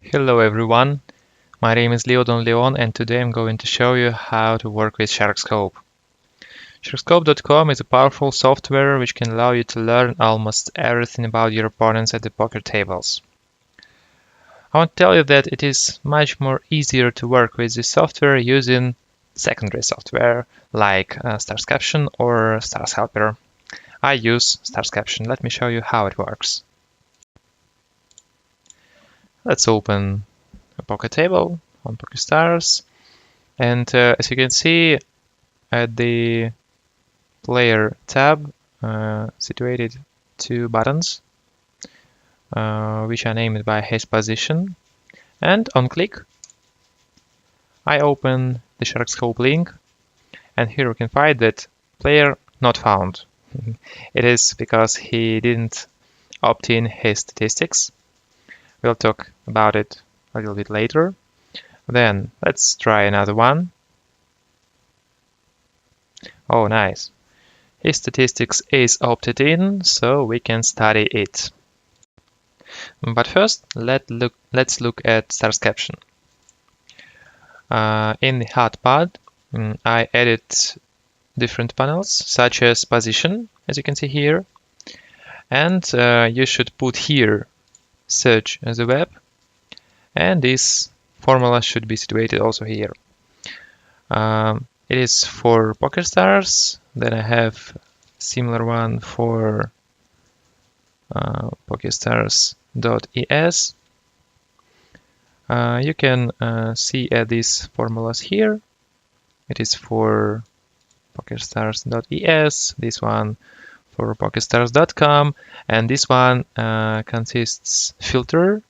Hello everyone, my name is Donleon and today I'm going to show you how to work with sharkscope. Sharkscope.com is a powerful software which can allow you to learn almost everything about your opponents at the poker tables. I want to tell you that it is much more easier to work with this software using secondary software like Starscaption or Stars Helper. I use Starscaption. Let me show you how it works. Let's open a poker table on PokerStars, and as you can see at the player tab situated two buttons which are named by his position, and on click I open the sharkscope link, and here we can find that player not found. It is because he didn't opt in his statistics. We'll talk about it a little bit later. Then let's try another one. Oh, nice. His statistics is opted in, so we can study it. But first, let's look at Starscaption. In the hotpad, I added different panels, such as position, as you can see here. And you should put here search the web, and this formula should be situated also here. It is for PokerStars. Then I have similar one for pokerstars.es. You can see these formulas here. It is for pokerstars.es, this one for pokerstars.com, and this one consists filter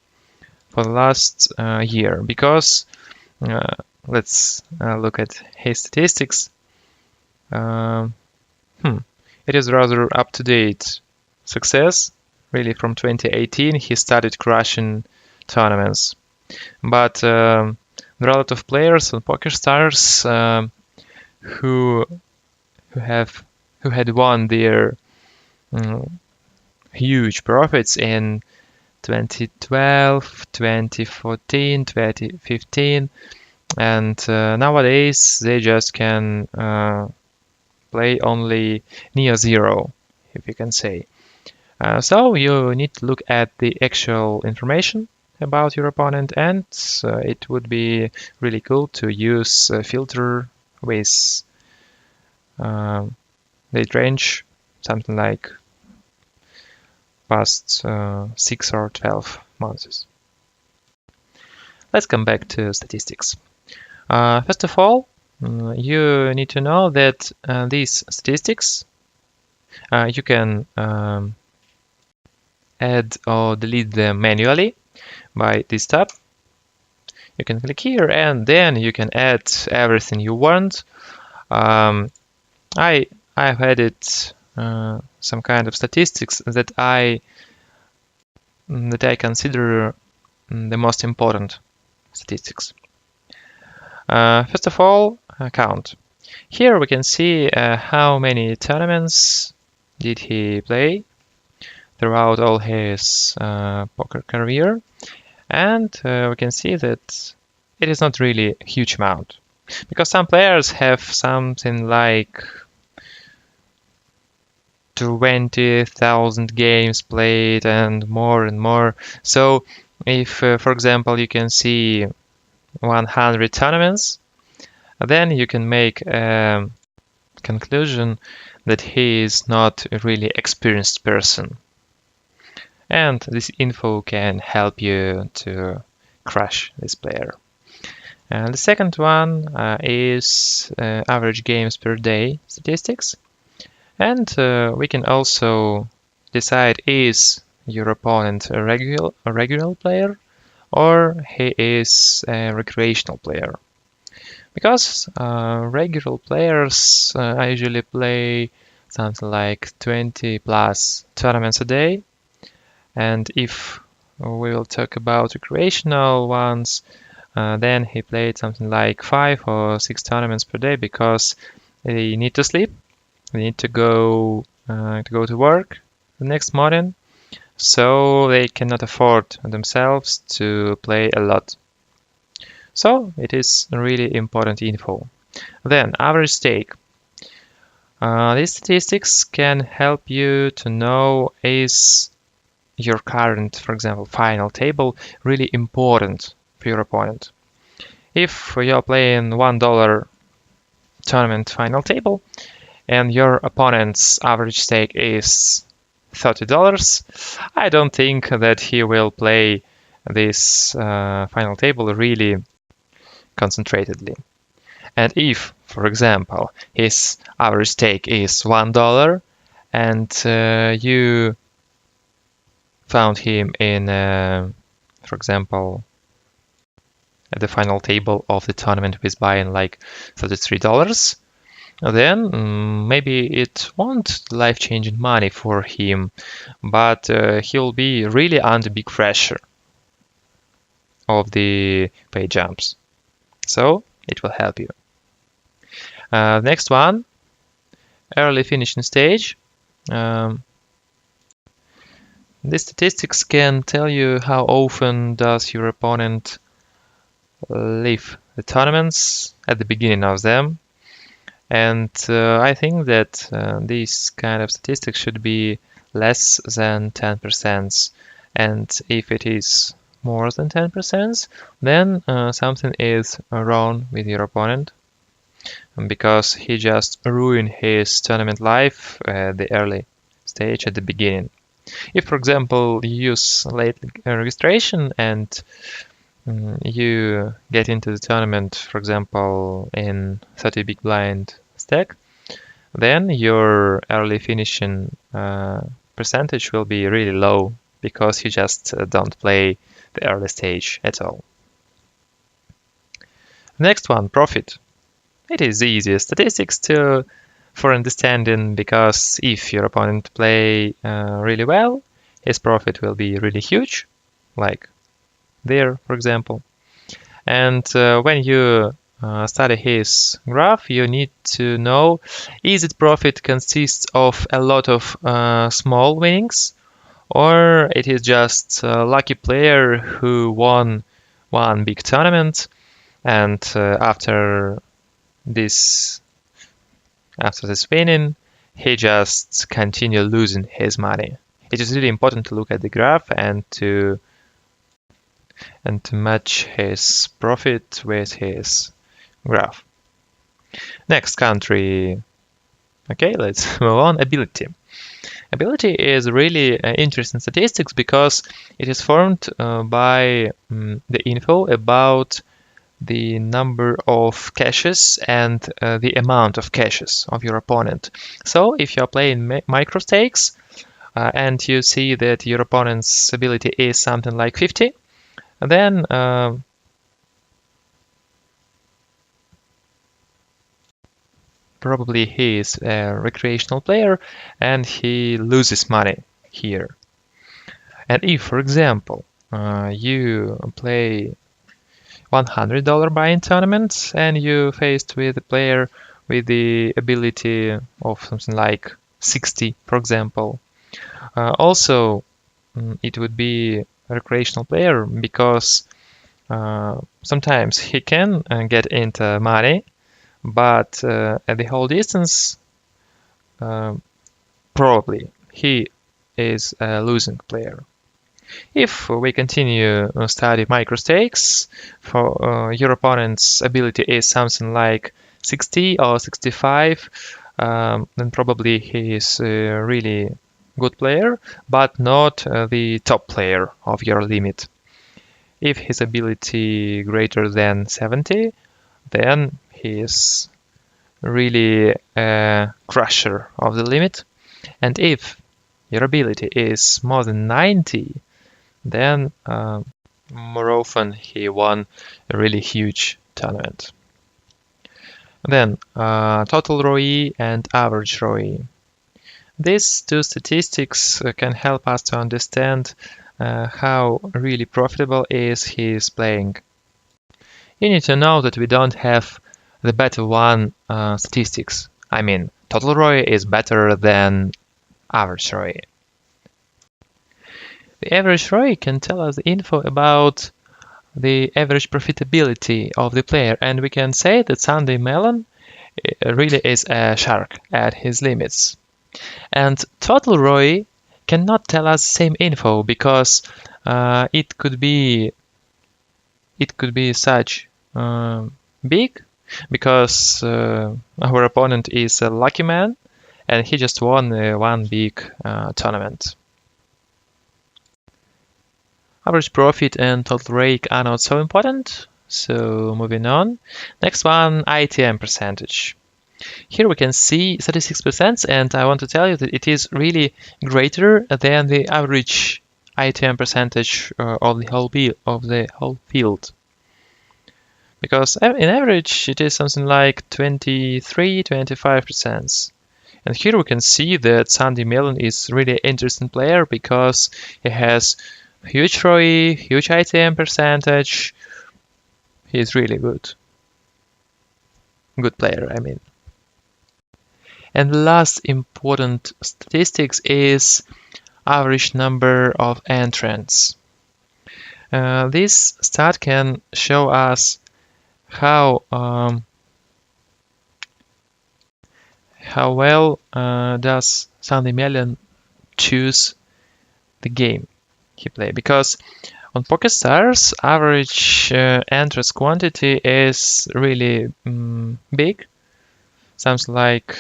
for the last year, because let's look at his statistics. It is rather up-to-date success. Really, from 2018 he started crushing tournaments. But there are a lot of players on PokerStars who had won their huge profits in 2012, 2014, 2015, and nowadays they just can play only near zero, if you can say. So you need to look at the actual information about your opponent, and it would be really cool to use a filter with date range, something like past 6 or 12 months. Let's come back to statistics. First of all, you need to know that these statistics you can add or delete them manually by this tab. You can click here, and then you can add everything you want. I've added some kind of statistics that I consider the most important statistics. First of all, count. Here we can see how many tournaments did he play throughout all his poker career, and we can see that it is not really a huge amount, because some players have something like 20,000 games played and more. So if, for example, you can see 100 tournaments, then you can make a conclusion that he is not a really experienced person. And this info can help you to crush this player. And the second one is average games per day statistics. And we can also decide, is your opponent a regular player or he is a recreational player. Because regular players usually play something like 20 plus tournaments a day. And if we will talk about recreational ones, then he played something like 5 or 6 tournaments per day, because they need to sleep, they need to go to work the next morning. so they cannot afford themselves to play a lot. So it is really important info. Then average stake. These statistics can help you to know is your current, for example, final table really important for your opponent. If you're playing $1 tournament final table and your opponent's average stake is $30, I don't think that he will play this final table really concentratedly. And if, for example, his average stake is $1 and you found him in, for example, at the final table of the tournament with buying like $33, then maybe it won't life-changing money for him, but he'll be really under big pressure of the pay jumps. So it will help you. Next one, early finishing stage. The statistics can tell you how often does your opponent leave the tournaments at the beginning of them. And I think that these kind of statistics should be less than 10%. And if it is more than 10%, then something is wrong with your opponent, because he just ruined his tournament life at the early stage at the beginning. If, for example, you use late registration and you get into the tournament, for example, in 30 big blind stack, then your early finishing percentage will be really low because you just don't play the early stage at all. Next one, profit. It is the easiest statistics for understanding, because if your opponent play really well, his profit will be really huge, like there, for example. And when you study his graph, you need to know, is it profit consists of a lot of small winnings, or it is just a lucky player who won one big tournament, and after this winning, he just continue losing his money. It is really important to look at the graph and to match his profit with his graph. Next country. Okay, let's move on. Ability. Ability is really interesting statistics because it is formed by the info about the number of caches and the amount of caches of your opponent. So if you're playing micro stakes and you see that your opponent's ability is something like 50, then probably he is a recreational player and he loses money here. And if, for example, you play $100 buy-in tournament and you faced with a player with the ability of something like 60, for example, also it would be a recreational player, because sometimes he can get into money, but at the whole distance, probably he is a losing player. If we continue study micro stakes, for your opponent's ability is something like 60 or 65, then probably he is a really good player, but not the top player of your limit. If his ability greater than 70, then he is really a crusher of the limit. And if your ability is more than 90, then more often he won a really huge tournament. Then total ROE and average ROE. These two statistics can help us to understand how really profitable is his playing. You need to know that we don't have the better one statistics. I mean, total ROE is better than average ROE. The average ROI can tell us the info about the average profitability of the player, and we can say that Sunday Melon really is a shark at his limits. And total ROI cannot tell us the same info because it could be such big because our opponent is a lucky man and he just won one big tournament. Average profit and total rake are not so important, so moving on. Next one, ITM percentage. Here we can see 36%, and I want to tell you that it is really greater than the average ITM percentage of the whole field. Because in average it is something like 23-25%. And here we can see that Sunday Melon is really an interesting player because he has huge ROI, huge ITM percentage. He's really good. Good player, I mean. And the last important statistics is average number of entrants. This stat can show us how well does Sunday Melon choose the game he play, because on PokerStars average entrance quantity is really big, something like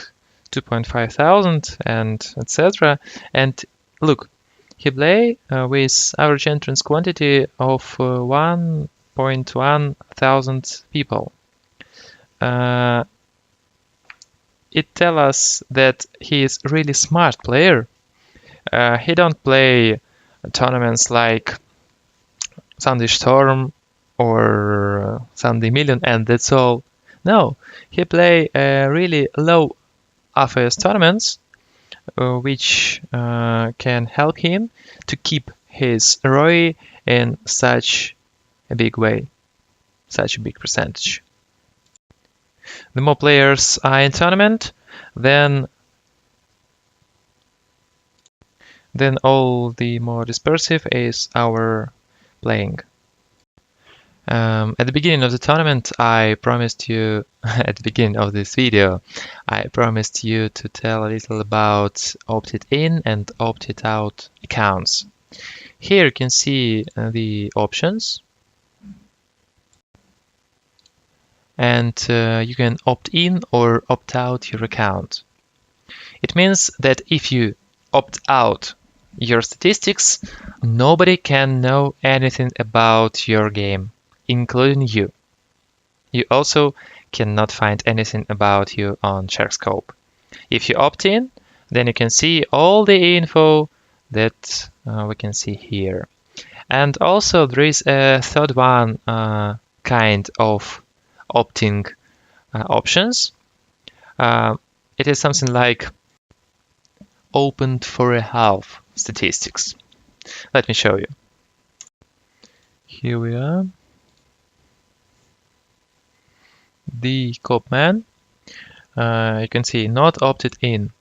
2.5 thousand and etc. And look, he play with average entrance quantity of 1.1 thousand people. It tells us that he is really smart player. He don't play tournaments like Sunday Storm or Sunday Million and that's all. No, he play really low AFS tournaments which can help him to keep his ROI in such a big way, such a big percentage. The more players are in tournament, then all the more dispersive is our playing. At the beginning of the tournament, I promised you, at the beginning of this video, I promised you to tell a little about opted in and opted out accounts. Here you can see the options. And you can opt in or opt out your account. It means that if you opt out your statistics, nobody can know anything about your game, including you. You also cannot find anything about you on sharkscope. If you opt in, then you can see all the info that we can see here. And also there is a third one kind of opting options. It is something like opened for a half statistics. Let me show you. Here we are. The Copman. You can see not opted in.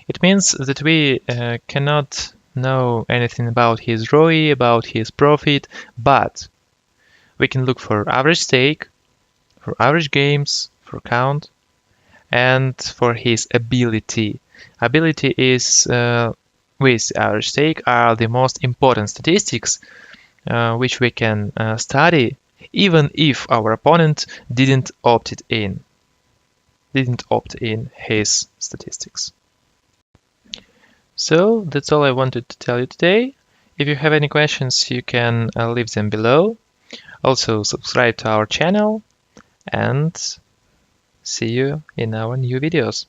It means that we cannot know anything about his ROI, about his profit, but we can look for average stake, for average games, for count, and for his ability. Ability is with average stake are the most important statistics which we can study even if our opponent didn't opt in his statistics. So that's all I wanted to tell you today. If you have any questions, you can leave them below. Also subscribe to our channel and see you in our new videos.